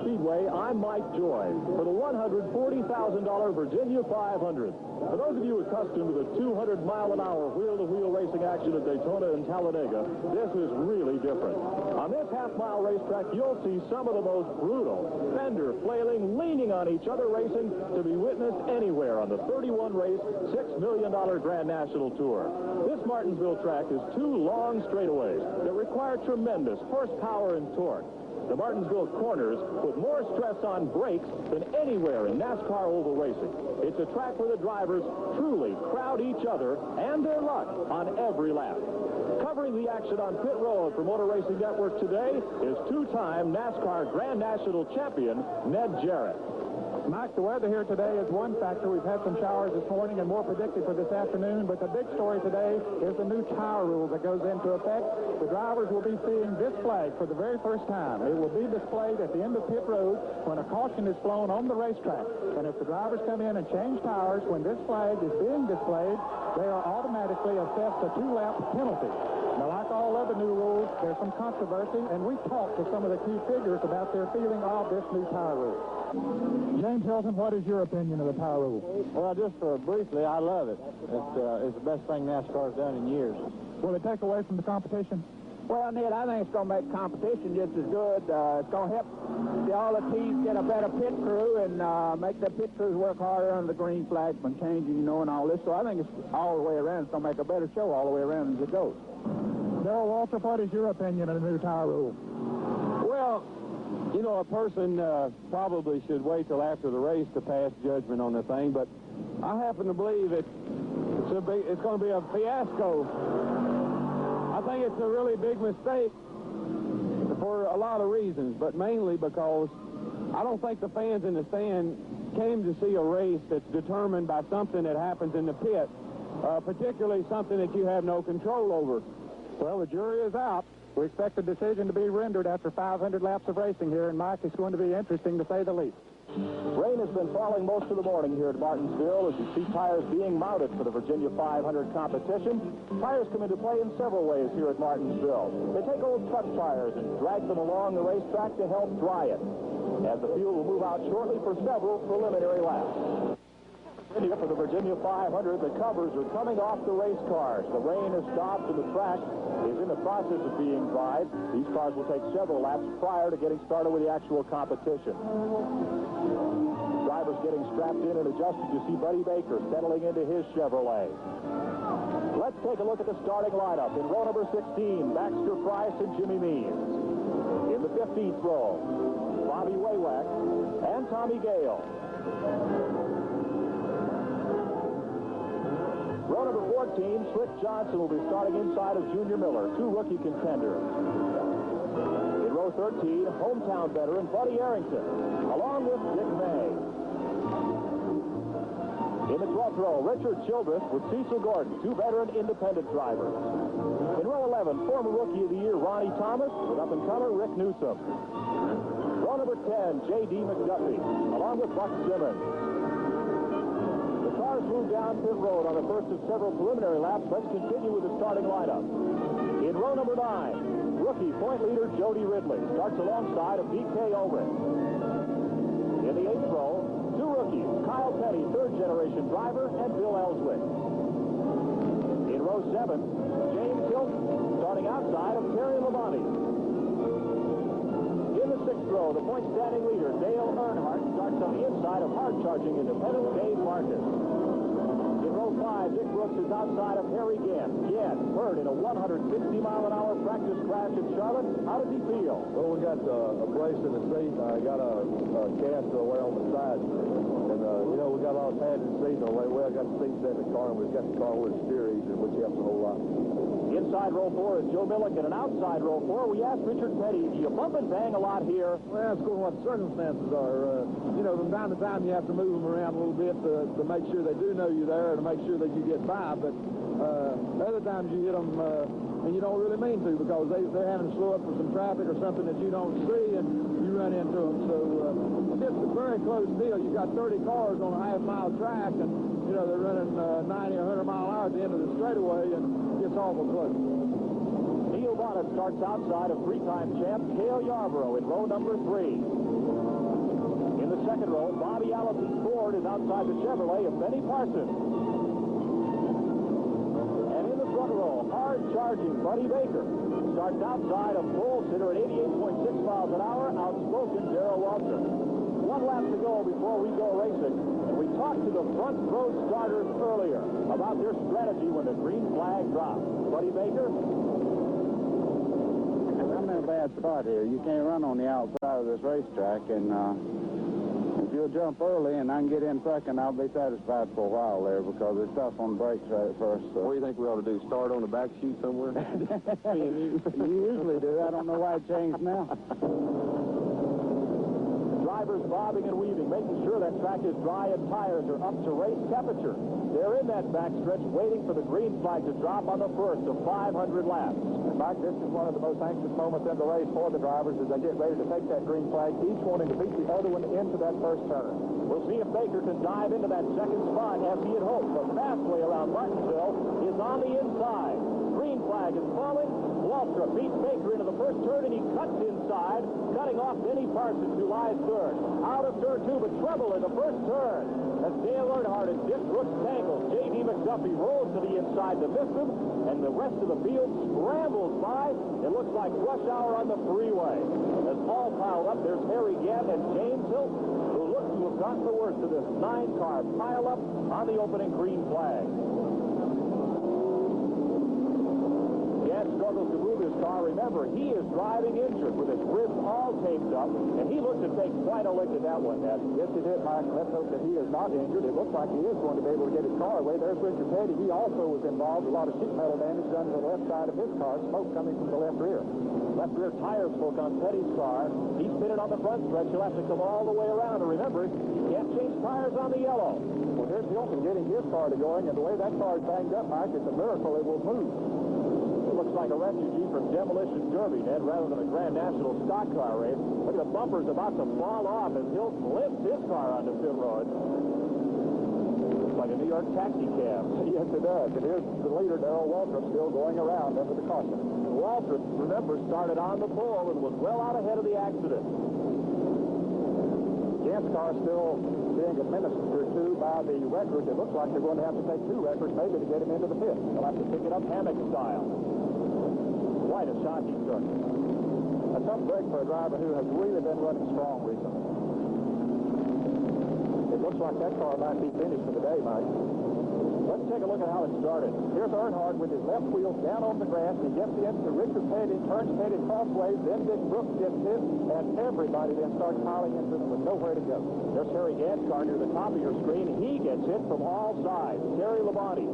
Speedway, I'm Mike Joy for the $140,000 Virginia 500. For those of you accustomed to the 200-mile-an-hour wheel-to-wheel racing action at Daytona and Talladega, this is really different. On this half-mile racetrack, you'll see some of the most brutal, fender, flailing, leaning on each other racing to be witnessed anywhere on the 31-race, $6 million Grand National Tour. This Martinsville track is 2 long straightaways that require tremendous horsepower and torque. The Martinsville corners put more stress on brakes than anywhere in NASCAR oval racing. It's a track where the drivers truly crowd each other and their luck on every lap. Covering the action on pit road for Motor Racing Network today is 2-time NASCAR Grand National Champion Ned Jarrett. Mike, the weather here today is one factor. We've had some showers this morning and more predicted for this afternoon, but the big story today is the new tire rule that goes into effect. The drivers will be seeing this flag for the very first time. It will be displayed at the end of pit road when a caution is flown on the racetrack. And if the drivers come in and change tires when this flag is being displayed, they are automatically assessed a 2-lap penalty. Now, like all other new rules, there's some controversy, and we talked to some of the key figures about their feeling of this new tire rule. James Hilton, what is your opinion of the tire rule? Well, just briefly, I love it. It's the best thing NASCAR's done in years. Will it take away from the competition? Well, Ned, I think it's going to make competition just as good. It's going to help all the teams get a better pit crew and make the pit crews work harder under the green flag when changing, and all this. So I think it's all the way around. It's going to make a better show all the way around as it goes. Darrell Walter, what is your opinion of the new tire rule? Well, a person probably should wait till after the race to pass judgment on the thing, but I happen to believe it's going to be a fiasco. I think it's a really big mistake for a lot of reasons, but mainly because I don't think the fans in the stand came to see a race that's determined by something that happens in the pit, particularly something that you have no control over. Well, the jury is out. We expect the decision to be rendered after 500 laps of racing here, and Mike, it's going to be interesting to say the least. Rain has been falling most of the morning here at Martinsville as you see tires being mounted for the Virginia 500 competition. Tires come into play in several ways here at Martinsville. They take old truck tires and drag them along the racetrack to help dry it, as the field will move out shortly for several preliminary laps. For the Virginia 500, the covers are coming off the race cars. The rain has stopped and the track is in the process of being dried. These cars will take several laps prior to getting started with the actual competition. Drivers getting strapped in and adjusted. You see Buddy Baker settling into his Chevrolet. Let's take a look at the starting lineup. In row number 16, Baxter Price and Jimmy Means. In the 15th row, Bobby Waywack and Tommy Gale. Row number 14, Slick Johnson will be starting inside of Junior Miller, 2 rookie contenders. In row 13, hometown veteran Buddy Arrington, along with Dick May. In the 12th row, Richard Childress with Cecil Gordon, 2 veteran independent drivers. In row 11, former Rookie of the Year Ronnie Thomas with up-and-comer Rick Newsom. Row number 10, J.D. McDuffie, along with Buck Simmons. Cars move down pit road on the first of several preliminary laps. Let's continue with the starting lineup. In row number 9, rookie point leader Jody Ridley starts alongside of D.K. Ulrich. In the 8th row, 2 rookies, Kyle Petty, 3rd-generation driver, and Bill Ellswick. In row 7, James Hilton starting outside of Terry Labonte. In the 6th row, the point-standing leader, Dale Earnhardt, starts on the inside of hard-charging independent Dave Marcus. In row 5, Dick Brooks is outside of Harry Gant. Gant hurt in a 160-mile-an-hour practice crash in Charlotte. How does he feel? Well, we got a brace in the seat. I got a cast away on the side. And, we got a lot of pads in the seat. Well, I got the seat set in the car, and we've got the car with the steer easy, which helps a whole lot. Inside row 4 is Joe Milliken, and outside row 4, we asked Richard Petty, do you bump and bang a lot here? Well, it's going what the circumstances are. From time to time, you have to move them around a little bit to make sure they do know you're there, to make sure that you get by. But other times you hit them, and you don't really mean to, because they're having to slow up for some traffic or something that you don't see, and you run into them. So it's a very close deal. You've got 30 cars on a half-mile track, and they're running 90 or 100 mile an hour at the end of the straightaway, and it's awful close. Neil Bonnet starts outside of 3-time champ Cale Yarborough in row number 3. second row. Bobby Allison's Ford is outside the Chevrolet of Benny Parsons. And in the front row, hard-charging Buddy Baker. Starts outside of pole sitter at 88.6 miles an hour, outspoken Darrell Waltrip. One lap to go before we go racing. And we talked to the front row starters earlier about their strategy when the green flag drops. Buddy Baker? I'm in a bad spot here. You can't run on the outside of this racetrack, and if you'll jump early and I can get in second, I'll be satisfied for a while there because it's tough on brakes right at first. So. What do you think we ought to do? Start on the back chute somewhere? You usually do. I don't know why it changed now. Drivers bobbing and weaving, making sure that track is dry and tires are up to race temperature. They're in that backstretch waiting for the green flag to drop on the first of 500 laps. In fact, this is one of the most anxious moments in the race for the drivers as they get ready to take that green flag, each wanting to beat the other one into that first turn. We'll see if Baker can dive into that second spot as he had hoped. The fastway around Martinsville is on the inside. Green flag is falling. Waltrip beats Baker into the first turn, and he cuts inside, cutting off Benny Parsons, who lies third. Out of turn two, but trouble in the first turn. As Dale Earnhardt and Dick Brooks tangle, J.D. McDuffie rolls to the inside to miss him, and the rest of the field scrambles by. It looks like rush hour on the freeway. As all piled up, there's Harry Gant and James Hilton, who look to have gotten the worst of this 9-car pileup on the opening green flag. Struggles to move his car. Remember, he is driving injured with his ribs all taped up, and he looked to take quite a lick at that one, Ned. Yes, he did, Mike. Let's hope that he is not injured. It looks like he is going to be able to get his car away. There's Richard Petty. He also was involved. A lot of sheet metal damage done to the left side of his car. Smoke coming from the left rear. Left rear tire smoke on Petty's car. He's pitted on the front stretch. He'll have to come all the way around. And remember, you can't change tires on the yellow. Well, here's Hilton getting his car to going, and the way that car is banged up, Mike, it's a miracle it will move. Looks like a refugee from Demolition Derby, Ned, rather than a Grand National stock car race. Look at the bumpers about to fall off as Hilton lifts his car onto pit road. Looks like a New York taxi cab. Yes, it does. And here's the leader, Darrell Waltrip, still going around under the caution. Waltrip, remember, started on the pole and was well out ahead of the accident. Gant's car still being administered to by the wreckers. It looks like they're going to have to take two wreckers maybe to get him into the pit. They'll have to pick it up hammock style. Quite a shot he took. A tough break for a driver who has really been running strong recently. It looks like that car might be finished for the day, Mike. Let's take a look at how it started. Here's Earnhardt with his left wheel down on the grass. He gets into Richard Petty, turns Petty crossways, then Dick Brooks gets hit, and everybody then starts piling into them with nowhere to go. There's Harry Gant's car near the top of your screen. He gets hit from all sides. Terry Labonte,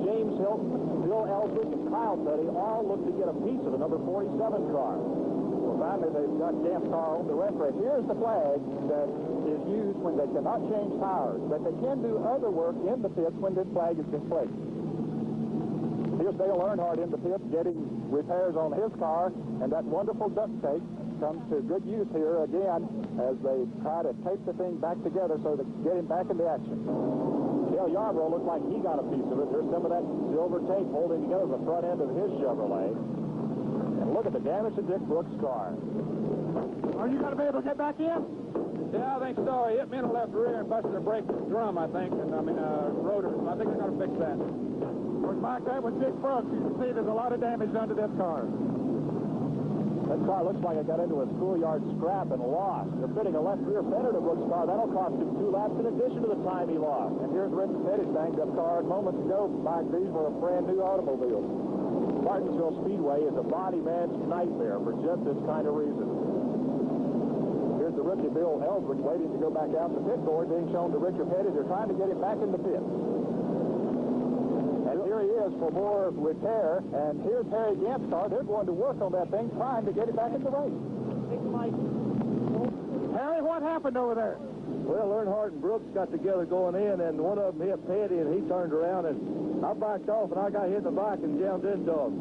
James Hilton, Bill Ellsworth, and Kyle Petty all look to get a piece of the number 47 car. Well, finally, they've got Gant's car on the referee. Here's the flag that is used when they cannot change tires, but they can do other work in the pits when this flag is displayed. Here's Dale Earnhardt in the pits getting repairs on his car, and that wonderful duct tape comes to good use here again as they try to tape the thing back together so they get him back into action. Dale Yarborough looked like he got a piece of it. There's some of that silver tape holding together the front end of his Chevrolet. And look at the damage to Dick Brooks' car. Are you going to be able to get back in? Yeah, I think so. He hit me in the left rear and busted a brake drum, I think, and rotor. I think they're going to fix that. Well, Mike, that was Dick Brooks. You can see there's a lot of damage done to this car. That car looks like it got into a schoolyard scrap and lost. They're fitting a left rear fender to Brooks' car. That'll cost him 2 laps in addition to the time he lost. And here's Richard Petty's banged up car. Moments ago, Mike, these were a brand new automobile. Martinsville Speedway is a body man's nightmare for just this kind of reason. Here's the rookie Bill Ellsworth waiting to go back out the pit board, being shown to Richard Petty. They're trying to get him back in the pit. And here he is for more repair. And here's Harry Gant's car. They're going to work on that thing, trying to get him back in the race. Harry, what happened over there? Well, Earnhardt and Brooks got together going in, and one of them hit Petty, and he turned around, and I backed off, and I got hit in the back and jammed into him.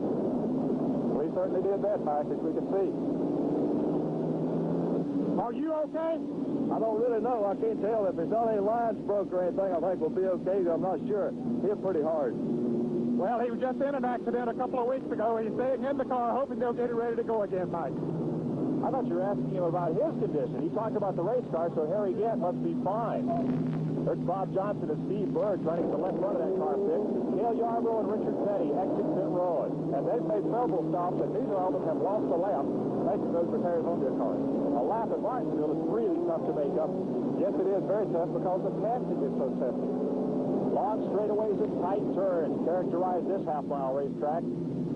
Well, he certainly did that, Mike, as we can see. Are you okay? I don't really know. I can't tell. If it's not any lines broke or anything, I think we'll be okay. I'm not sure. Hit pretty hard. Well, he was just in an accident a couple of weeks ago. He's staying in the car, hoping they'll get it ready to go again, Mike. I thought you were asking him about his condition. He talked about the race car, so Harry Gant must be fine. There's Bob Johnson and Steve Bird trying to get the left front of that car fixed. Cale Yarborough and Richard Petty exit pit road. And they've made several stops, and neither of them have lost a lap, making those repairs on their cars. A lap at Martinsville is really tough to make up. Yes, it is very tough because the pneumatic is so tough. Long straightaways and tight turns characterize this half-mile racetrack.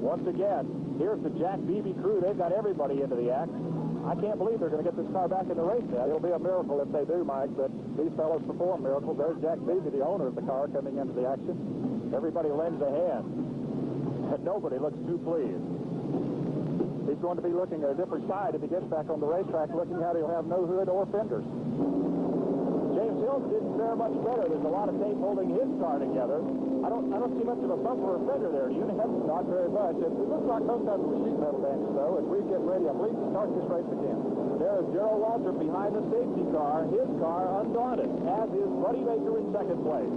Once again, here's the Jack Beebe crew. They've got everybody into the act. I can't believe they're going to get this car back in the race now. It'll be a miracle if they do, Mike, but these fellows perform miracles. There's Jack Beebe, the owner of the car, coming into the action. Everybody lends a hand, and nobody looks too pleased. He's going to be looking at a different side if he gets back on the racetrack, looking how he'll have no hood or fenders. James Hills didn't fare much better. There's a lot of tape holding his car together. I don't see much of a bumper or fender there. Do you have? Not very much. It looks like most of them were sheet metal damage, though, as we get ready, I believe, to start this race again. There is Gerald Walter behind the safety car, his car undaunted, as is Buddy Baker in second place.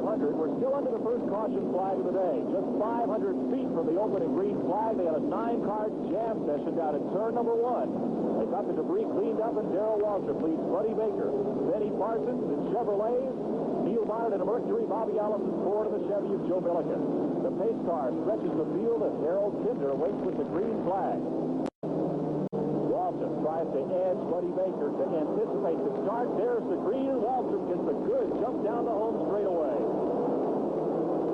500, we're still under the first caution flag of the day. Just 500 feet from the opening green flag, they had a 9-car jam session down in turn number 1. They got the debris cleaned up, and Darrell Walter leads Buddy Baker. Benny Parsons in Chevrolets, Neil Bonnet in a Mercury, Bobby Allison's Ford, and the Chevy of Joe Milliken. The pace car stretches the field, and Harold Kinder waits with the green flag. Walter tries to edge Buddy Baker to anticipate the start. There's the green, and Walter gets a good jump down the home straightaway.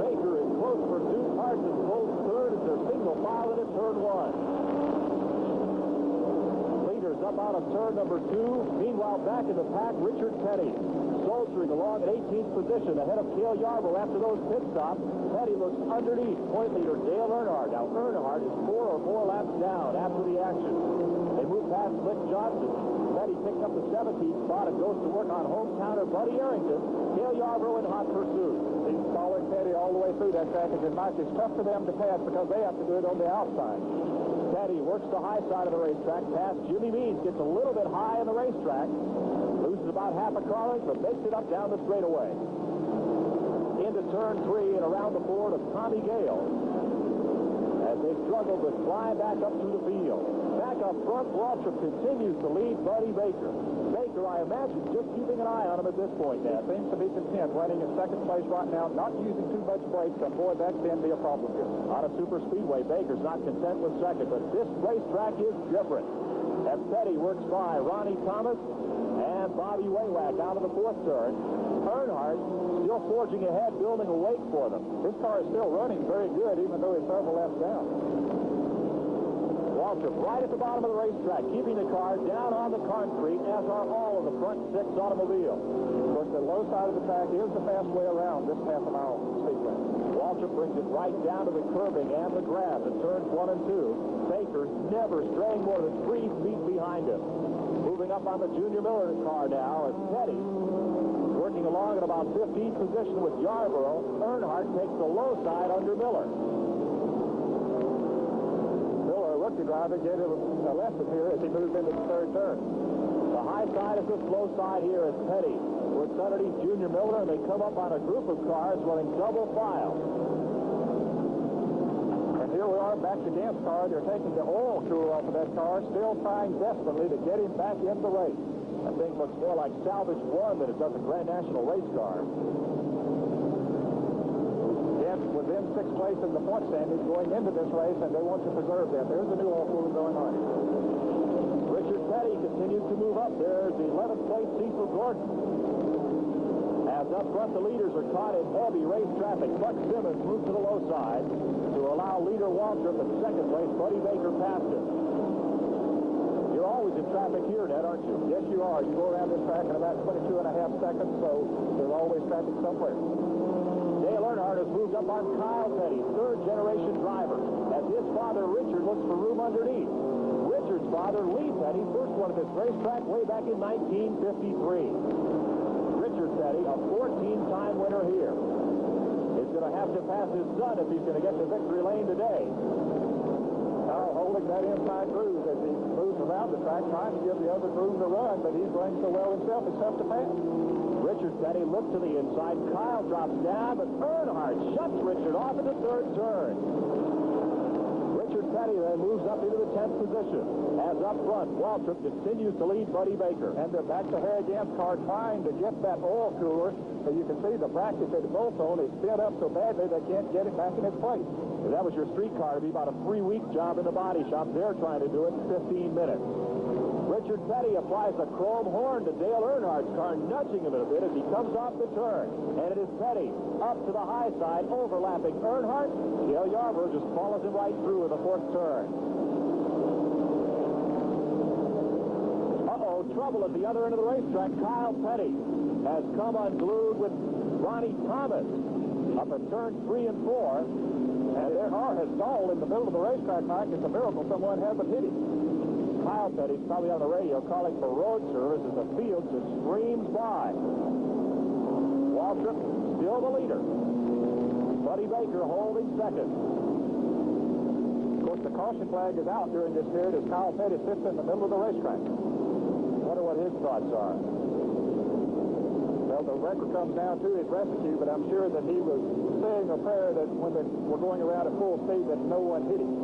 Baker in close pursuit. Parsons pulls third as they're single file into turn 1. Leaders up out of turn number 2. Meanwhile, back in the pack, Richard Petty soldiering along at 18th position ahead of Cale Yarborough after those pit stops. Petty looks underneath point leader Dale Earnhardt. Now Earnhardt is 4 or more laps down after the action. They move past Slick Johnson. Petty picks up the 17th spot and goes to work on hometowner Buddy Arrington. Cale Yarborough in hot pursuit. He's following Petty all the way through that package, and Mike, it's tough for them to pass because they have to do it on the outside. Petty works the high side of the racetrack past Jimmy Means, gets a little bit high on the racetrack, loses about half a car length, but makes it up down the straightaway. Into turn 3 and around the Ford of Tommy Gale as they struggle to climb back up to the field. Back up front, Waltrip continues to lead Buddy Baker. Baker, I imagine, just keeping an eye on him at this point, Dad. He seems to be content, running in second place right now, not using too much brakes, and boy, that can be a problem here. On a super speedway, Baker's not content with second, but this racetrack is different. As Petty works by Ronnie Thomas and Bobby Waywack out of the 4th turn. Earnhardt still forging ahead, building a wake for them. This car is still running very good, even though it's several laps down. Waltrip right at the bottom of the racetrack, keeping the car down on the concrete, as are all of the front 6 automobiles. Of course, the low side of the track is the fast way around this half-a-mile speedway. Waltrip brings it right down to the curbing and the grab in turns 1 and 2. Baker's never straying more than 3 feet behind him. Moving up on the Junior Miller car now is Petty. Working along at about 15th position with Yarborough. Earnhardt takes the low side under Miller. Miller, a rookie driver, gave him a lesson here as he moved into the 3rd turn. The high side is the slow side here is Petty. Works underneath Junior Miller, and they come up on a group of cars running double file. And here we are back to Gant's car. They're taking the oil cooler off of that car, still trying desperately to get him back in the race. That thing looks more like Salvage 1 than it does a Grand National race car. Gant was in 6th place in the point standings going into this race, and they want to preserve that. There's a new oil cooler going on. Richard Petty continues to move up. There's the 11th place Cecil Gordon. As up front, the leaders are caught in heavy race traffic. Buck Simmons moved to the low side to allow leader Waltrip in 2nd place. Buddy Baker passed him. You're always in traffic here, Ned, aren't you? Yes, you are. You go around this track in about 22 and a half seconds, so there's always traffic somewhere. Dale Earnhardt has moved up on Kyle Petty, 3rd-generation driver, as his father, Richard, looks for room underneath. Richard's father, Lee Petty, first one at this racetrack way back in 1953. Richard Petty, a 14-time winner here, is going to have to pass his son if he's going to get to victory lane today. Kyle holding that inside groove as he moves around the track, trying to give the other groove a run, but he's running so well himself, it's tough to pass. Richard Petty looks to the inside. Kyle drops down, but Earnhardt shuts Richard off at the 3rd turn. Richard Petty then moves up into the 10th position. As up front, Waltrip continues to lead Buddy Baker. And they're back to Harry Gant's car trying to get that oil cooler. So you can see the bracket that the both on is sped up so badly they can't get it back in its place. If that was your street car, it'd be about a 3-week job in the body shop. They're trying to do it in 15 minutes. Richard Petty applies a chrome horn to Dale Earnhardt's car, nudging him a bit as he comes off the turn. And it is Petty up to the high side, overlapping Earnhardt. Dale Yarborough just follows him right through in the 4th turn. Uh-oh, trouble at the other end of the racetrack. Kyle Petty has come unglued with Ronnie Thomas up at turn 3 and 4. And their car has stalled in the middle of the racetrack, Mike. It's a miracle someone hasn't hit him. Kyle Petty's probably on the radio calling for road service as the field just streams by. Waltrip still the leader. Buddy Baker holding second. Of course, the caution flag is out during this period as Kyle Petty sits in the middle of the racetrack. Wonder what his thoughts are. Well, the record comes down to his rescue, but I'm sure that he was saying a prayer that when they were going around at full speed that no one hit him.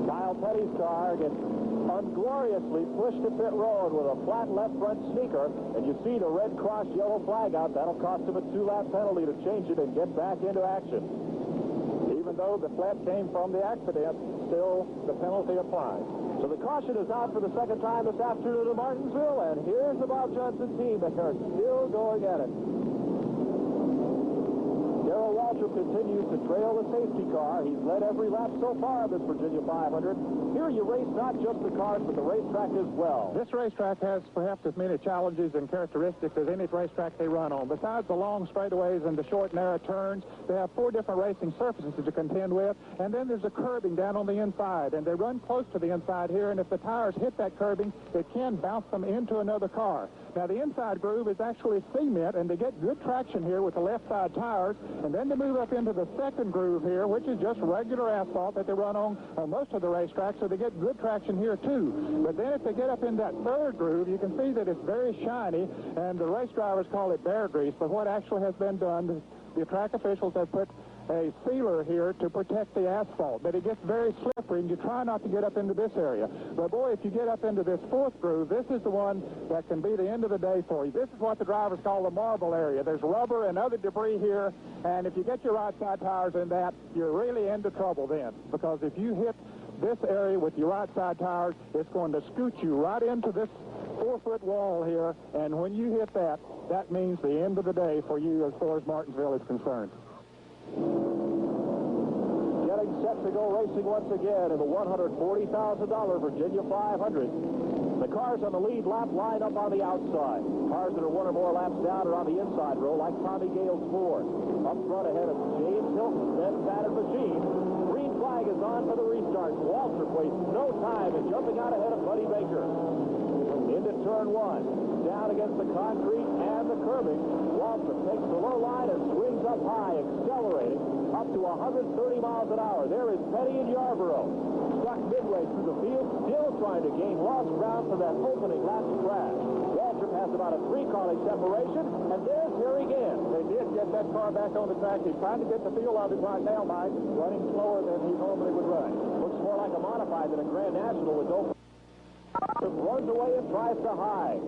Kyle Petty's car gets ungloriously pushed to pit road with a flat left front sneaker, and you see the red cross yellow flag out. That'll cost him a 2-lap penalty to change it and get back into action. Even though the flat came from the accident, still the penalty applies. So the caution is out for the second time this afternoon in Martinsville, and here's the Bob Johnson team. They are still going at it. Darrell Waltrip continues to trail the safety car. He's led every lap so far of this Virginia 500. Here you race not just the cars, but the racetrack as well. This racetrack has perhaps as many challenges and characteristics as any racetrack they run on. Besides the long straightaways and the short, narrow turns, they have 4 different racing surfaces to contend with, and then there's a curbing down on the inside, and they run close to the inside here, and if the tires hit that curbing, it can bounce them into another car. Now, the inside groove is actually cement, and they get good traction here with the left side tires, and then they move up into the second groove here, which is just regular asphalt that they run on most of the racetracks, so they get good traction here, too. But then if they get up in that third groove, you can see that it's very shiny, and the race drivers call it bear grease, but what actually has been done, the track officials have put a sealer here to protect the asphalt, but it gets very slippery, and you try not to get up into this area. But boy, if you get up into this 4th groove, this is the one that can be the end of the day for you. This is what the drivers call the marble area. There's rubber and other debris here, and if you get your right side tires in that, you're really into trouble then, because if you hit this area with your right side tires, it's going to scoot you right into this 4-foot wall here, and when you hit that, that means the end of the day for you as far as Martinsville is concerned. Getting set to go racing once again in the $140,000 Virginia 500. The cars on the lead lap line up on the outside. Cars that are 1 or more laps down are on the inside row, like Tommy Gale's Ford. Up front ahead of James Hilton, then battered machine. Green flag is on for the restart. Waltrip wastes no time in jumping out ahead of Buddy Baker. Into turn 1. Down against the concrete and the curbing. Waltrip takes the low line and swings up high, accelerating up to 130 miles an hour. There is Petty and Yarborough. Stuck midway through the field, still trying to gain lost ground for that opening lap crash. Waltrip has about a 3-car separation, and there's Harry Gant. They did get that car back on the track. He's trying to get the feel of it right now, Mike, running slower than he normally would run. Looks more like a modified than a Grand National with open. Runs away and tries to hide.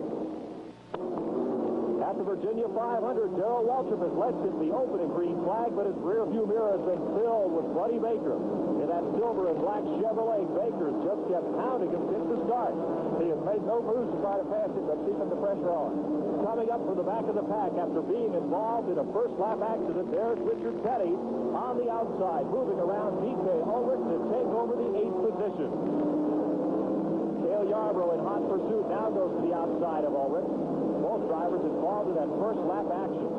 At the Virginia 500, Darrell Waltrip has led since the opening green flag, but his rear view mirror has been filled with Buddy Baker. In that silver and black Chevrolet, Baker's just kept pounding him since the start. He has made no moves to try to pass him, but keeping the pressure on. Coming up from the back of the pack after being involved in a first lap accident, there's Richard Petty on the outside, moving around DK Ulrich to take over the 8th position. Dale Yarborough in hot pursuit now goes to the outside of Ulrich. Both drivers involved in that first lap action.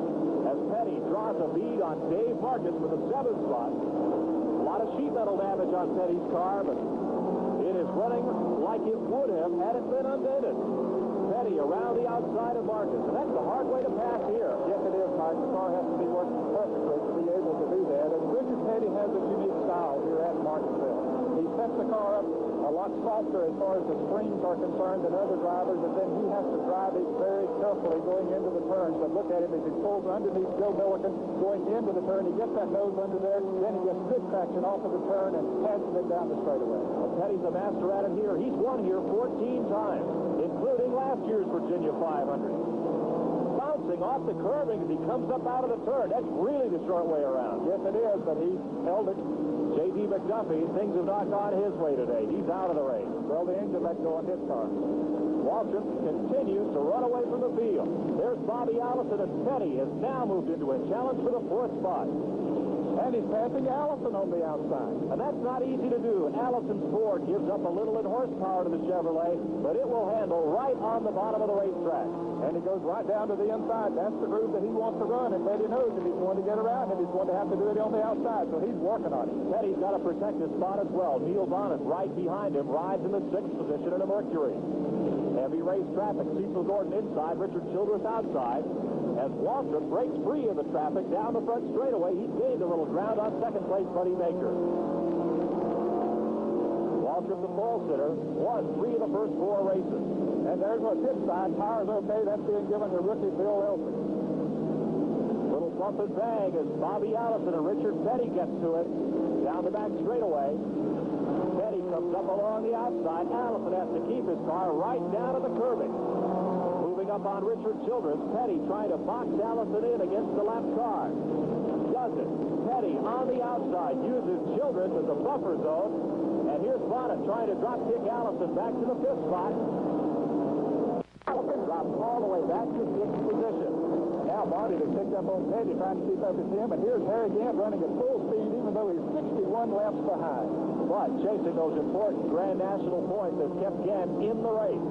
As Petty draws a lead on Dave Marcus for the 7th spot. A lot of sheet metal damage on Petty's car, but it is running like it would have had it been undented. Petty around the outside of Marcus, and that's the hard way to pass here. Yes, it is, Mike. The car has to be working perfectly to be able to do that. And Richard Petty has a unique style here at Martinsville. He sets the car up a lot softer as far as the springs are concerned than other drivers, and then he has to drive it very carefully carefully going into the turns, but look at him as he pulls underneath Joe Milliken going into the turn. He gets that nose under there, then he gets good traction off of the turn and passes it down the straightaway. Well, Petty's a master at it here. He's won here 14 times, including last year's Virginia 500. Bouncing off the curving as he comes up out of the turn. That's really the short way around. Yes, it is, but he held it. J.D. McDuffie, things have not gone his way today. He's out of the race. Well, the engine let go on his car. Waltrip continues to run away from the field. There's Bobby Allison, and Petty has now moved into a challenge for the 4th spot. And he's passing Allison on the outside. And that's not easy to do. Allison's Ford gives up a little in horsepower to the Chevrolet, but it will handle right on the bottom of the racetrack. And he goes right down to the inside. That's the groove that he wants to run, and Petty knows if he's going to get around him, he's going to have to do it on the outside, so he's working on it. Petty's got to protect his spot as well. Neil Bonnet right behind him rides in the 6th position in a Mercury. Heavy race traffic. Cecil Gordon inside, Richard Childress outside. As Waltrip breaks free of the traffic down the front straightaway, he gained a little ground on 2nd place Buddy Baker. Waltrip, the pole sitter, won 3 of the first 4 races. And there's a pit side. Tires okay. That's being given to rookie Bill Ellswick. Little bump and bang as Bobby Allison and Richard Petty gets to it down the back straightaway. Petty comes up along the outside. Allison has to keep his car right down to the curbing. Moving up on Richard Childress. Petty trying to box Allison in against the left car. Does it. Petty on the outside uses Childress as a buffer zone. And here's Bonnet trying to drop kick Allison back to the 5th spot. Allison drops all the way back to 6th position. Now Bonnet has picked up on Petty trying to keep up with him. And here's Harry Gant running at full speed even though he's 61 laps behind. But chasing those important Grand National points has kept Gant in the race.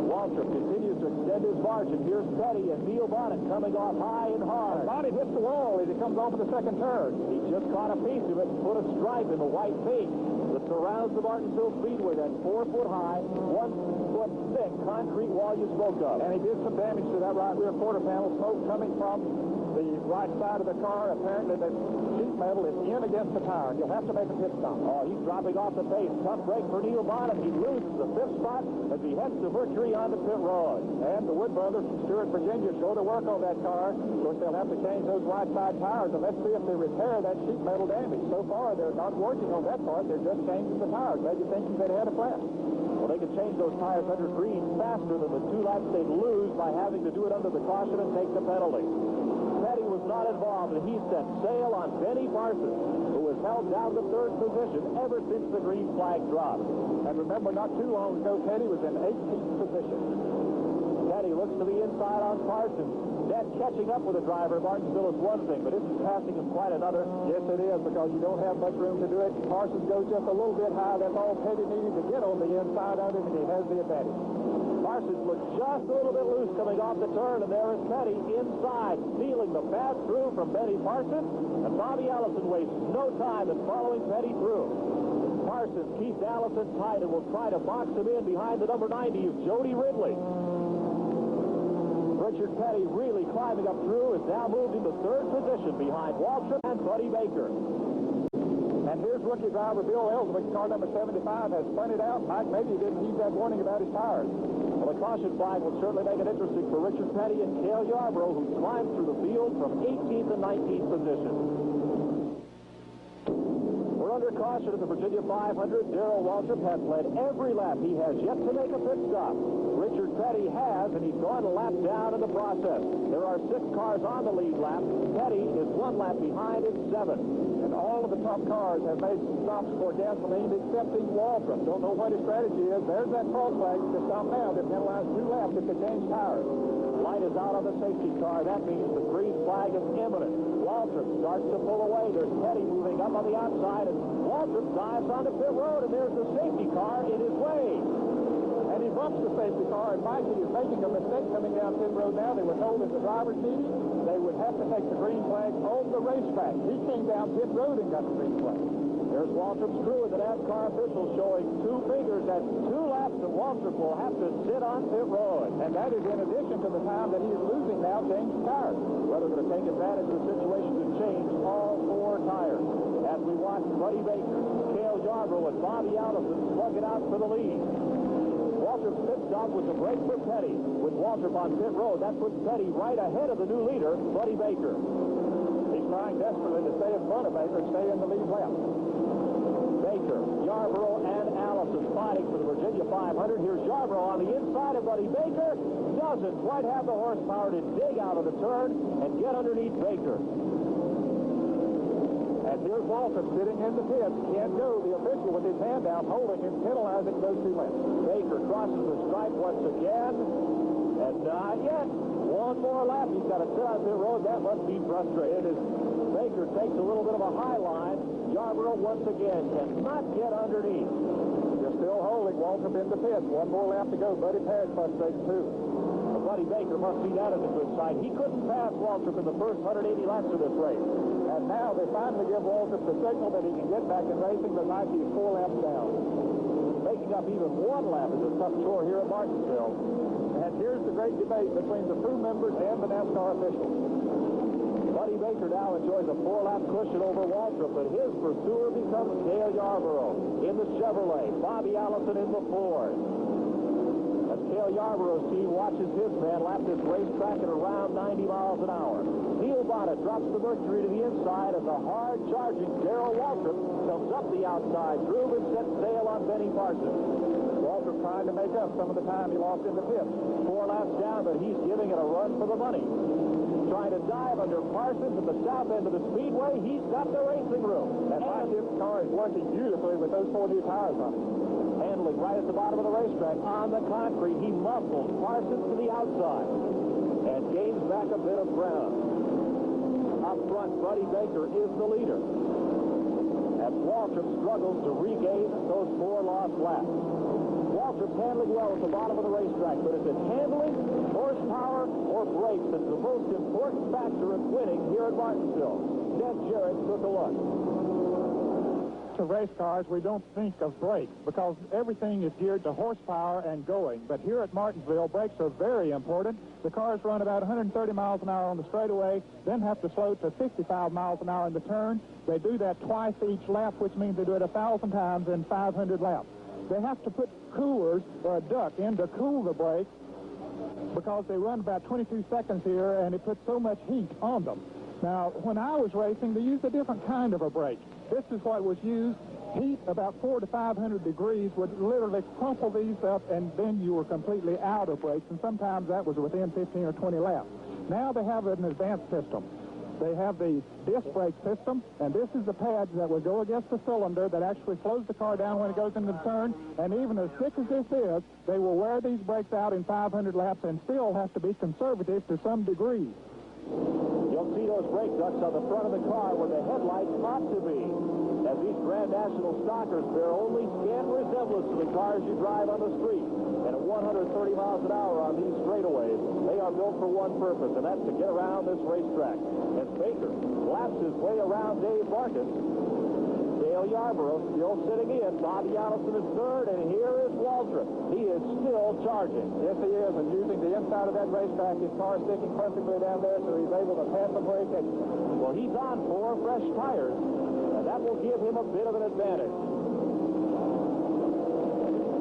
Waltrip continues to extend his margin. Here's Petty and Neil Bonnet coming off high and hard. Bonnet hits the wall as he comes off of the 2nd turn. He just caught a piece of it and put a stripe in the white paint that surrounds the Martinsville Speedway, that 4-foot high, 1-foot thick concrete wall you spoke of. And he did some damage to that right rear quarter panel. Smoke coming from the right side of the car. Apparently the sheet metal is in against the tire. You'll have to make a pit stop. Oh, he's dropping off the pace. Tough break for Neil Bonnet. He loses the 5th spot as he heads to Mercury onto pit road. And the Wood brothers from Stewart, Virginia, go to work on that car. Of course, they'll have to change those right side tires, and let's see if they repair that sheet metal damage. So far, they're not working on that part. They're just changing the tires. Maybe thinking they'd had a flat. Well, they could change those tires under green faster than the 2 laps they'd lose by having to do it under the caution and take the penalty. Petty was not involved, and he set sail on Benny Parsons, who was held down to 3rd position ever since the green flag dropped. And remember, not too long ago, Petty was in 18th position. Petty looks to the inside on Parsons. That catching up with a driver at Martinsville is one thing, but this is passing him quite another. Yes, it is, because you don't have much room to do it. Parsons goes just a little bit high. That's all Petty needed to get on the inside of him, and he has the advantage. Parsons looks just a little bit loose coming off the turn, and there is Petty inside, stealing the pass-through from Benny Parsons, and Bobby Allison wastes no time in following Petty through. Parsons keeps Allison tight and will try to box him in behind the number 90 of Jody Ridley. Richard Petty really climbing up through, is now moved into 3rd position behind Waltrip and Buddy Baker. And here's rookie driver Bill Ellswick, car number 75, has spun it out. Mike, maybe he didn't heed that warning about his tires. Well, the caution flag will certainly make it interesting for Richard Petty and Cale Yarborough, who climbed through the field from 18th and 19th position. We're under caution at the Virginia 500. Darrell Waltrip has led every lap. He has yet to make a pit stop. Richard Petty has, and he's gone a lap down in the process. There are 6 cars on the lead lap. Petty is 1 lap behind in 7. And all of the top cars have made stops for gasoline, excepting Waltrip. Don't know what his strategy is. There's that cross flag to stop now. They penalize 2 laps if they change tires. Light is out on the safety car. That means the green flag is imminent. Waltrip starts to pull away. There's Petty moving up on the outside, and Waltrip dives onto pit road, and there's the safety car in his way. And he bumps the safety car, and Mikey is making a mistake coming down pit road now. They were told that the driver's seat, they would have to take the green flag on the racetrack. He came down pit road and got the green flag. There's Waltrip's crew, and the NASCAR official showing 2 fingers. That's 2 laps that Waltrip will have to sit on pit road. And that is in addition to the time that he is losing now changing tires. Well, they're going to take advantage of the situation to change all 4 tires. As we watch Buddy Baker, Cale Yarborough, and Bobby Allison slug it out for the lead. Waltrip Waltrip's pit stop was a break for Petty. With Waltrip on pit road, that puts Petty right ahead of the new leader, Buddy Baker. He's trying desperately to stay in front of Baker, stay in the lead lap. Baker, Yarborough, and Allison fighting for the Virginia 500. Here's Yarborough on the inside of Buddy Baker. Doesn't quite have the horsepower to dig out of the turn and get underneath Baker. And here's Waltrip sitting in the pits. Can't go. The official with his hand out, holding him, penalizing those two laps. Baker crosses the stripe once again. And not yet. One more lap. He's got to sit on pit road. That must be frustrating. Baker takes a little bit of a high line. Yarborough once again cannot get underneath. They're still holding Waltrip in the pits. One more lap to go. Buddy Pad frustrated too. Buddy Baker must see that as a good sign. He couldn't pass Waltrip in the first 180 laps of this race. And now they finally give Waltrip the signal that he can get back in racing, but might be 4 laps down. Making up even 1 lap is a tough chore here at Martinsville. And here's the great debate between the crew members and the NASCAR officials. Buddy Baker now enjoys a 4-lap cushion over Waltrip, but his pursuer becomes Cale Yarborough in the Chevrolet, Bobby Allison in the Ford. As Cale Yarborough's team watches his man lap this racetrack at around 90 miles an hour. Neil Bonnet drops the Mercury to the inside as a hard-charging Darrell Waltrip comes up the outside groove and sets sail on Benny Parsons. Waltrip trying to make up some of the time he lost in the pits. 4 laps down, but he's giving it a run for the money. Trying to dive under Parsons at the south end of the Speedway. He's got the racing room. And Martinsville car is working beautifully with those 4 new tires on it. Handling right at the bottom of the racetrack on the concrete. He muscles Parsons to the outside and gains back a bit of ground. Up front, Buddy Baker is the leader as Waltrip struggles to regain those 4 lost laps. Waltrip's handling well at the bottom of the racetrack, but is it handling, horsepower, or brakes that's the most important factor in winning here at Martinsville? Ned Jarrett took a look. To race cars, we don't think of brakes because everything is geared to horsepower and going. But here at Martinsville, brakes are very important. The cars run about 130 miles an hour on the straightaway, then have to slow to 65 miles an hour in the turn. They do that twice each lap, which means they do it 1,000 times in 500 laps. They have to put coolers or a duct in to cool the brakes because they run about 22 seconds here, and it puts so much heat on them. Now, when I was racing, they used a different kind of a brake. This is what was used. Heat about 400 to 500 degrees would literally crumple these up, and then you were completely out of brakes, and sometimes that was within 15 or 20 laps. Now they have an advanced system. They have the disc brake system, and this is the pad that will go against the cylinder that actually slows the car down when it goes into the turn. And even as thick as this is, they will wear these brakes out in 500 laps and still have to be conservative to some degree. You'll see those brake ducts on the front of the car where the headlights ought to be. As these Grand National stockers bear only scant resemblance to the cars you drive on the street. And at 130 miles an hour on these straightaways, they are built for one purpose, and that's to get around this racetrack. As Baker laps his way around Dave Marcus, Cale Yarborough still sitting in. Bobby Allison is third, and here is Waltrip. He is still charging. Yes, he is, and using the inside of that racetrack, his car sticking perfectly down there, so he's able to pass the brake exit. Well, he's on 4 fresh tires, and that will give him a bit of an advantage.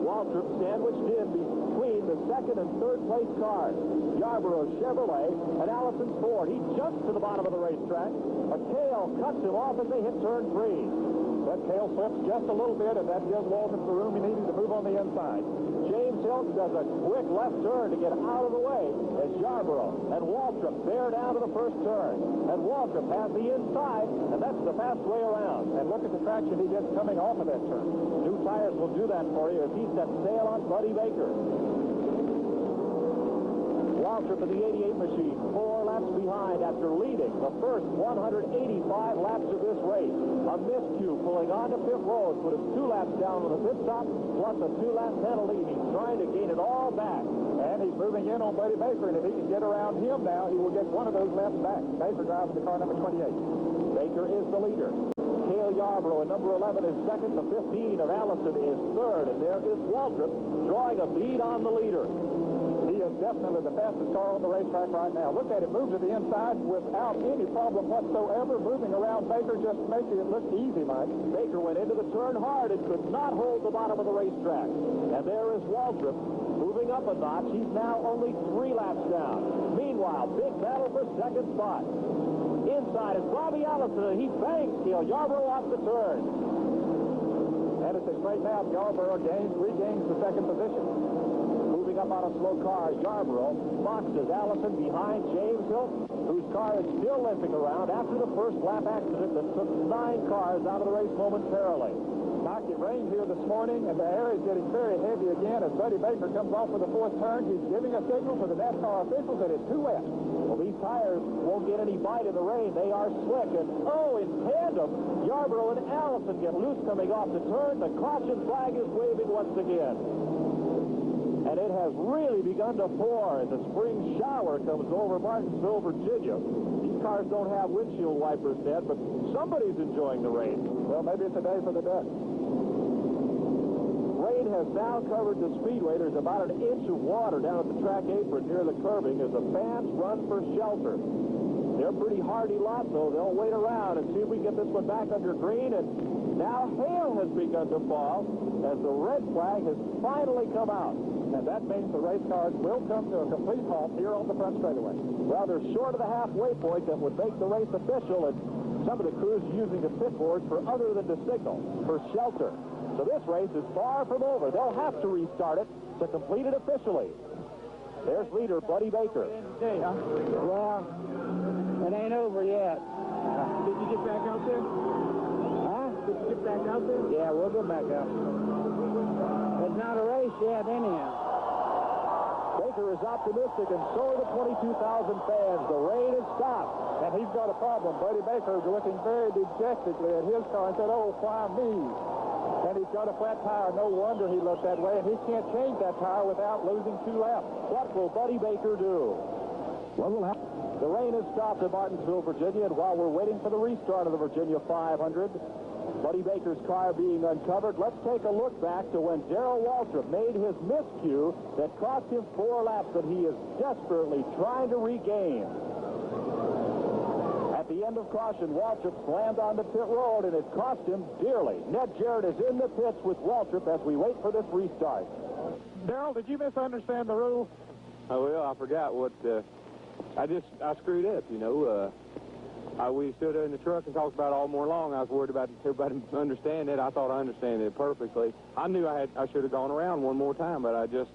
Waltrip sandwiched in between the second and third place cars. Yarborough's Chevrolet and Allison's Ford. He jumps to the bottom of the racetrack, but Cale cuts him off as they hit turn 3. But Cale slips just a little bit, and that gives Waltrip the room he needed to move on the inside. James Hilton does a quick left turn to get out of the way as Yarborough and Waltrip bear down to the first turn. And Waltrip has the inside, and that's the fast way around. And look at the traction he gets coming off of that turn. New tires will do that for you as he sets sail on Buddy Baker. Waltrip in the 88 machine, 4 laps behind after leading the first 185 laps of this race. A miscue pulling onto pit road put him 2 laps down on the pit stop, plus a 2-lap penalty. He's trying to gain it all back. And he's moving in on Buddy Baker, and if he can get around him now, he will get one of those laps back. Baker driving the car number 28. Baker is the leader. Cale Yarborough at number 11 is second. The 15 of Allison is third, and there is Waltrip drawing a lead on the leader. He is definitely the fastest car on the racetrack right now. Look at it move to the inside without any problem whatsoever. Moving around Baker just making it look easy, Mike. Baker went into the turn hard and could not hold the bottom of the racetrack. And there is Waltrip, up a notch. He's now only 3 laps down. Meanwhile, big battle for second spot. Inside is Bobby Allison. He bangs Cale Yarborough off the turn. And as they straighten out, Yarborough regains the second position. Moving up on a slow car, Yarborough boxes Allison behind James Hill, whose car is still limping around after the first lap accident that took 9 cars out of the race momentarily. Knock, it rained here this morning, and the air is getting very heavy again. As Buddy Baker comes off for the 4th turn, he's giving a signal to the NASCAR officials that it's too wet. Well, these tires won't get any bite in the rain. They are slick. And, in tandem, Yarborough and Allison get loose coming off the turn. The caution flag is waving once again. And it has really begun to pour as a spring shower comes over Martinsville, Virginia. These cars don't have windshield wipers, Ned, but somebody's enjoying the rain. Well, maybe it's a day for the duck. Rain has now covered the speedway. There's about an inch of water down at the track apron near the curbing as the fans run for shelter. They're pretty hardy lot, though. They'll wait around and see if we can get this one back under green. And now hail has begun to fall as the red flag has finally come out. And that means the race cars will come to a complete halt here on the front straightaway. Well, they're short of the halfway point that would make the race official, and some of the crews using the pit boards for other than to signal for shelter. So this race is far from over. They'll have to restart it to complete it officially. There's leader Buddy Baker. Well, it ain't over yet. Did you get back out there? Huh? Did you get back out there? Yeah, we'll go back out. It's not a race yet, anyhow. Baker is optimistic, and so are the 22,000 fans. The rain has stopped. And he's got a problem. Buddy Baker is looking very dejectedly at his car and said, "Oh, why me?" And he's got a flat tire. No wonder he looked that way, and he can't change that tire without losing 2 laps. What will Buddy Baker do? What will happen? The rain has stopped at Martinsville, Virginia, and while we're waiting for the restart of the Virginia 500, Buddy Baker's car being uncovered, let's take a look back to when Darrell Waltrip made his miscue that cost him 4 laps that he is desperately trying to regain. At the end of caution, Waltrip slammed onto pit road, and it cost him dearly. Ned Jarrett is in the pits with Waltrip as we wait for this restart. Darrell, did you misunderstand the rule? Oh, well, I forgot what, I screwed up, you know. We stood there in the truck and talked about it all morning long. I was worried about everybody understanding it. I thought I understood it perfectly. I knew I should have gone around one more time, but I wasn't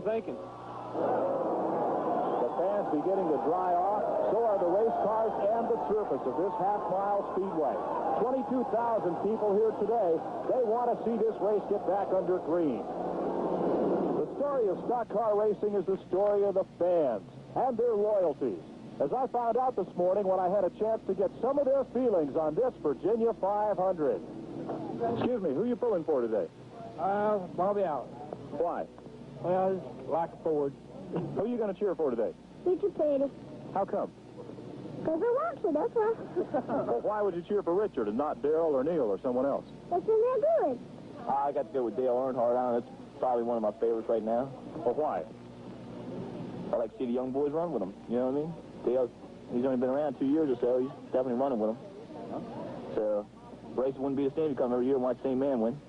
thinking. The fans beginning to dry off. So are the race cars and the surface of this half-mile speedway. 22,000 people here today. They want to see this race get back under green. The story of stock car racing is the story of the fans and their loyalties. As I found out this morning when I had a chance to get some of their feelings on this Virginia 500. Excuse me, who are you pulling for today? Bobby Allen. Why? Well, like a Ford. Who are you going to cheer for today? Richard Petty. How come? Because I want to, that's why. Well, why would you cheer for Richard and not Darrell or Neil or someone else? That's when they're good. I got to go with Dale Earnhardt. I don't know, that's probably one of my favorites right now. Well, why? I like to see the young boys run with him. You know what I mean? Dale, he's only been around 2 years or so. He's definitely running with him. So, the race wouldn't be the same. You come every year and watch the same man win.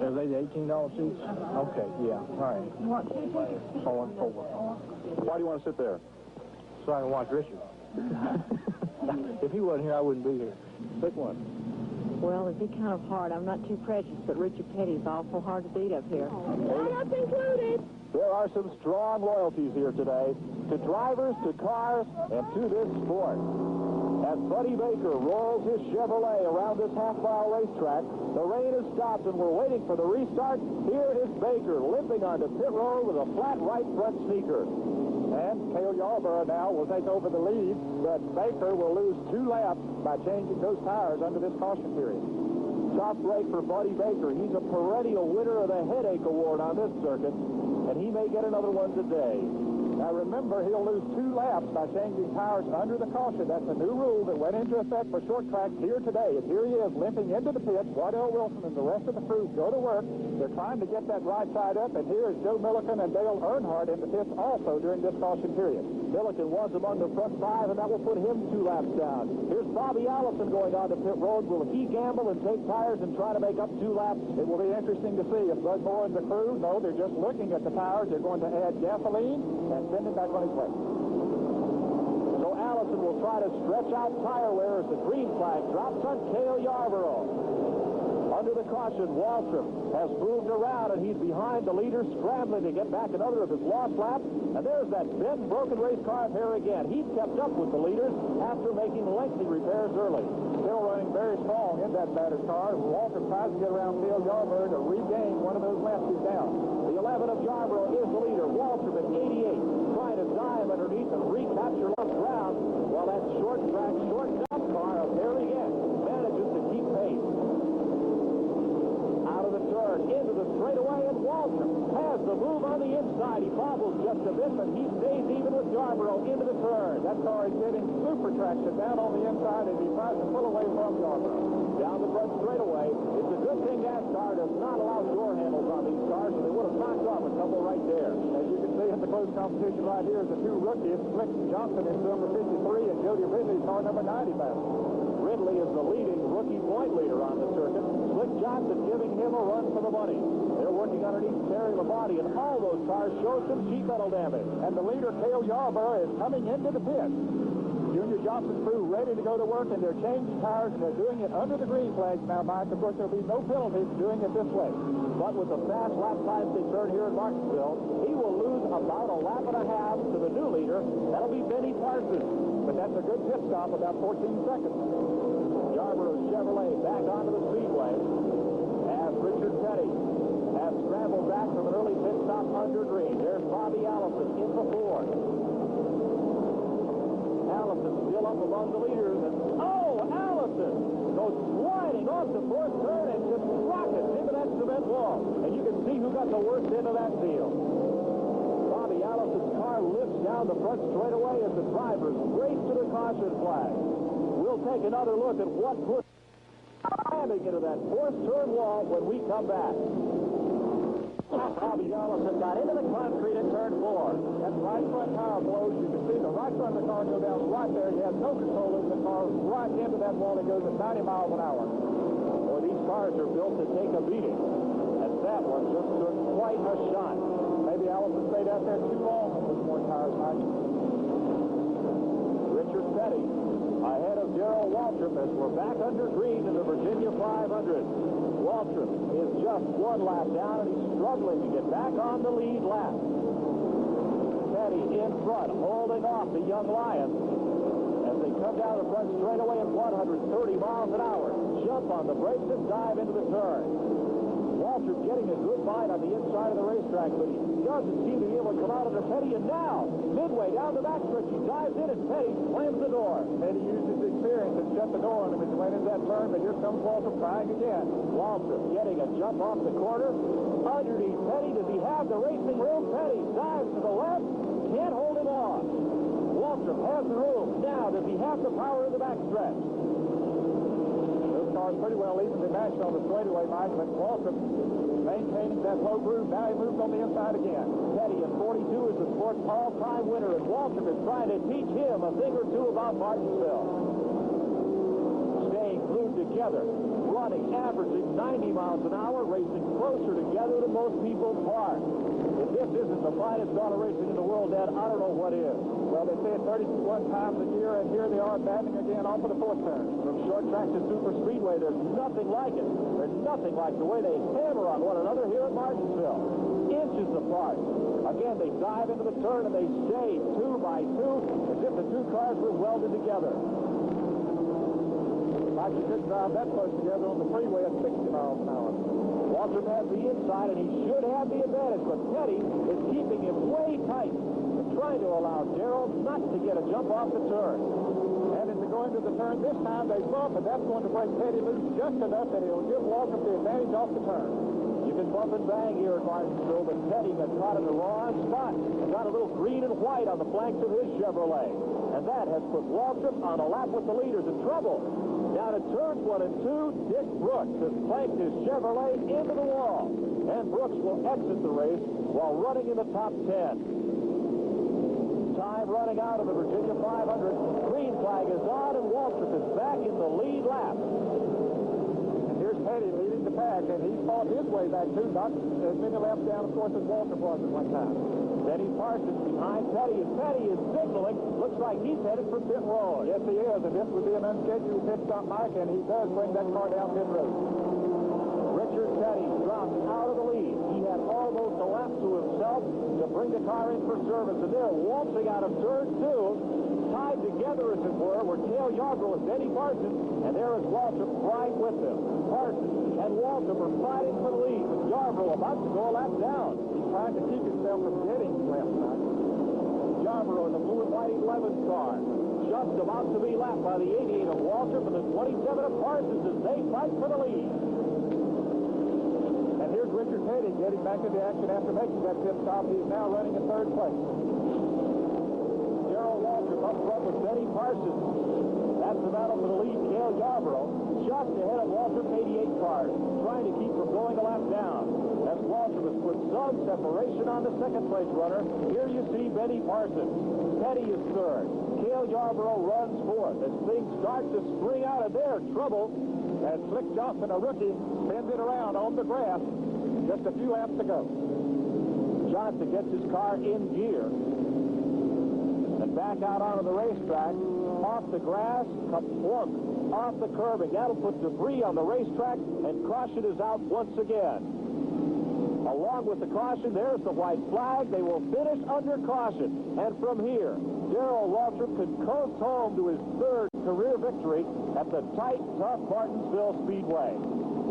Are they the $18 seats? Okay, yeah. All right. What seat? On 4. Why do you want to sit there? So I can watch Richard. If he wasn't here, I wouldn't be here. Pick one. Well, it'd be kind of hard. I'm not too prejudiced, but Richard Petty's awful hard to beat up here. Donuts included. There are some strong loyalties here today to drivers, to cars, and to this sport. As Buddy Baker rolls his Chevrolet around this half-mile racetrack, the rain has stopped and we're waiting for the restart. Here is Baker limping onto pit road with a flat right front sneaker. And Cale Yarborough now will take over the lead, but Baker will lose 2 laps by changing those tires under this caution period. Tough break for Buddy Baker. He's a perennial winner of the Headache Award on this circuit, and he may get another one today. Now remember, he'll lose 2 laps by changing tires under the caution. That's a new rule that went into effect for short tracks here today. And here he is limping into the pit. Waddell Wilson and the rest of the crew go to work. They're trying to get that right side up. And here is Joe Milliken and Dale Earnhardt in the pits also during this caution period. Milliken was among the front 5, and that will put him 2 laps down. Here's Bobby Allison going down to pit road. Will he gamble and take tires and try to make up 2 laps? It will be interesting to see if Bud Moore and the crew, no, they're just looking at the tires. They're going to add gasoline and send it back on his way. So Allison will try to stretch out tire wear as the green flag drops on Cale Yarborough. Under the caution, Waltrip has moved around, and he's behind the leader, scrambling to get back another of his lost laps. And there's that bent, broken race car here again. He's kept up with the leaders after making lengthy repairs early. Still running very strong in that battered car. Waltrip tries to get around Cale Yarborough to regain one of those laps he's down. The 11 of Yarborough is the leader. Waltrip at 88, trying to dive underneath and recapture lost ground, while that short track, short dump car of there again manages to keep pace. Out of the turn, into the straightaway, and Waltrip has the move on the inside. He bobbles just a bit, but he stays even with Yarborough into the turn. That car is getting super traction down on the inside as he tries to pull away from Yarborough. Down the front straightaway. It's a good thing NASCAR does not allow door handles on these cars, or they would have knocked off a couple right there. As you can see in the close competition right here is the 2 rookies, Slick Johnson in number 53 and Jody Ridley's car number 90 battle. Ridley is the leading rookie point leader on the circuit. Slick Johnson giving him a run for the money. They're working underneath Terry Labonte, and all those cars show some sheet metal damage. And the leader, Cale Yarborough, is coming into the pit. Junior Johnson's crew ready to go to work, and they're changing tires, and they're doing it under the green flags now, Mike. Of course, there'll be no penalty for doing it this way. But with the fast lap times they turn here in Martinsville, he will lose about a lap and a half to the new leader. That'll be Benny Parsons. But that's a good pit stop, about 14 seconds. Yarborough's Chevrolet back onto the speedway as Richard Petty has scrambled back from an early pit stop under green. There's Bobby Allison in the Ford. Allison still up among the leaders, and Allison goes sliding off the fourth turn and just rockets into that cement wall. And you can see who got the worst end of that deal. Bobby Allison's car lifts down the front straightaway as the drivers race to the caution flag. We'll take another look at what pushed slamming into that fourth turn wall when we come back. Bobby Allison got into the concrete at turn 4. That right front tire blows. You can see the right front of the car go down right there. He has no control of the car right into that wall. It goes at 90 miles an hour. Boy, these cars are built to take a beating. And that one just took quite a shot. Maybe Allison stayed out there too long on those more tires, Mike. Richard Petty ahead of Darrell Waltrip as we're back under green in the Virginia 500. Waltrip is just 1 lap down, and he's struggling to get back on the lead lap. Petty in front, holding off the young Lions as they come down the front straightaway at 130 miles an hour. Jump on the brakes and dive into the turn. Waltrip getting a good bite on the inside of the racetrack, but he doesn't seem to be able to come out under Petty. And now, midway down the backstretch, he dives in and Petty slams the door. Petty used his experience and shut the door on him as he went into that turn, but here comes Waltrip trying again. Waltrip getting a jump off the corner. Underneath Petty, does he have the racing room? Petty dives to the left, can't hold him off. Waltrip has the room. Now, does he have the power in the backstretch? Cars pretty well evenly matched on the straightaway, Mike, but Waltrip maintaining that low groove. Now he moves on the inside again. Petty in 42 is the sport's all-time winner, and Waltrip is trying to teach him a thing or two about Martinsville. Staying glued together, running, averaging 90 miles an hour, racing closer together than most people park. If this isn't the finest auto racing in the world, Dad, I don't know what is. Well, they say it 31 times a year, and here they are batting again off of the 4th turn. From short track to super speedway, there's nothing like it. There's nothing like the way they hammer on one another here at Martinsville. Inches apart. Again, they dive into the turn, and they stay 2 by 2, as if the 2 cars were welded together. Like you couldn't drive that close together on the freeway at 60 miles an hour. Waltrip has the inside, and he should have the advantage, but Petty is keeping him way tight and trying to allow Darrell not to get a jump off the turn. And as they go into the turn this time, they bump, and that's going to break Petty loose just enough that he'll give Waltrip the advantage off the turn. You can bump and bang here at Martinsville, but Petty got caught in the wrong spot and got a little green and white on the flanks of his Chevrolet. And that has put Waltrip on a lap with the leaders in trouble. Down at turns 1 and 2, Dick Brooks has clanked his Chevrolet into the wall. And Brooks will exit the race while running in the top 10. Time running out of the Virginia 500. Green flag is on, and Waltrip is back in the lead lap. And here's Petty leading the pack, and he fought his way back, too. Not as many laps down, of course, as Waltrip was at one time. Benny Parsons behind Petty, and Petty is signaling. Looks like he's headed for pit road. Yes, he is, and this would be an unscheduled pit stop, Mike, and he does bring that car down pit road. Richard Petty drops out of the lead. He had almost a lap to himself to bring the car in for service, and they're waltzing out of turn 2, tied together, as it were Cale Yarborough and Benny Parsons, and there is Waltrip right with them. Parsons and Waltrip are fighting for the lead, with Yarborough about to go a lap down. He's trying to keep himself from getting left now. Yarborough in the blue and white 11 car, just about to be lapped by the 88 of Waltrip and the 27 of Parsons as they fight for the lead. And here's Richard Petty getting back into action after making that pit stop. He's now running in third place. Darrell Waltrip up front with Benny Parsons. That's the battle for the lead. Cale Yarborough just ahead of Waltrip's 88 car, trying to keep from going a lap down. As Waltrip has put some separation on the second place runner. Here you see Benny Parsons. Petty is third. Cale Yarborough runs fourth. As things start to spring out of their trouble, as Slick Johnson, a rookie, spins it around on the grass. Just a few laps to go. Johnson gets his car in gear. And back out onto the racetrack. Off the grass, plunk off the curbing. That'll put debris on the racetrack, and caution is out once again. Along with the caution, there's the white flag. They will finish under caution. And from here, Darrell Waltrip can coast home to his third career victory at the tight, tough Martinsville Speedway.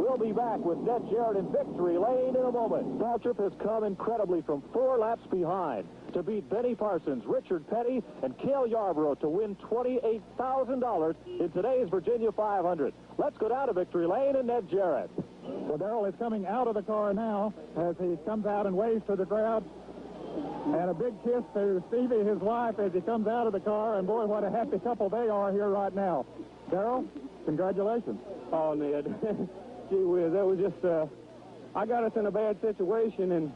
We'll be back with Ned Jarrett in victory lane in a moment. Waltrip has come incredibly from 4 laps behind to beat Benny Parsons, Richard Petty, and Cale Yarborough to win $28,000 in today's Virginia 500. Let's go down to victory lane and Ned Jarrett. Well, Darrell is coming out of the car now as he comes out and waves to the crowd. And a big kiss to Stevie, his wife, as he comes out of the car. And, boy, what a happy couple they are here right now. Darrell, congratulations. Oh, Ned. Gee whiz, that was just, I got us in a bad situation, and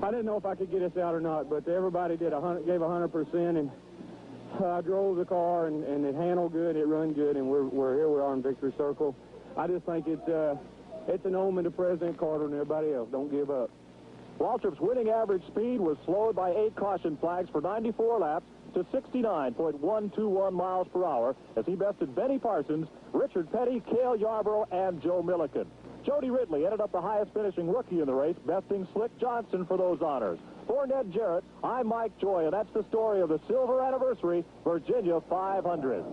I didn't know if I could get us out or not, but everybody gave 100%, and I drove the car, and it handled good, it run good, and we're here we are in Victory Circle. I just think it's an omen to President Carter and everybody else. Don't give up. Waltrip's winning average speed was slowed by 8 caution flags for 94 laps to 69.121 miles per hour as he bested Benny Parsons, Richard Petty, Cale Yarborough, and Joe Milliken. Jody Ridley ended up the highest finishing rookie in the race, besting Slick Johnson for those honors. For Ned Jarrett, I'm Mike Joy, and that's the story of the silver anniversary Virginia 500.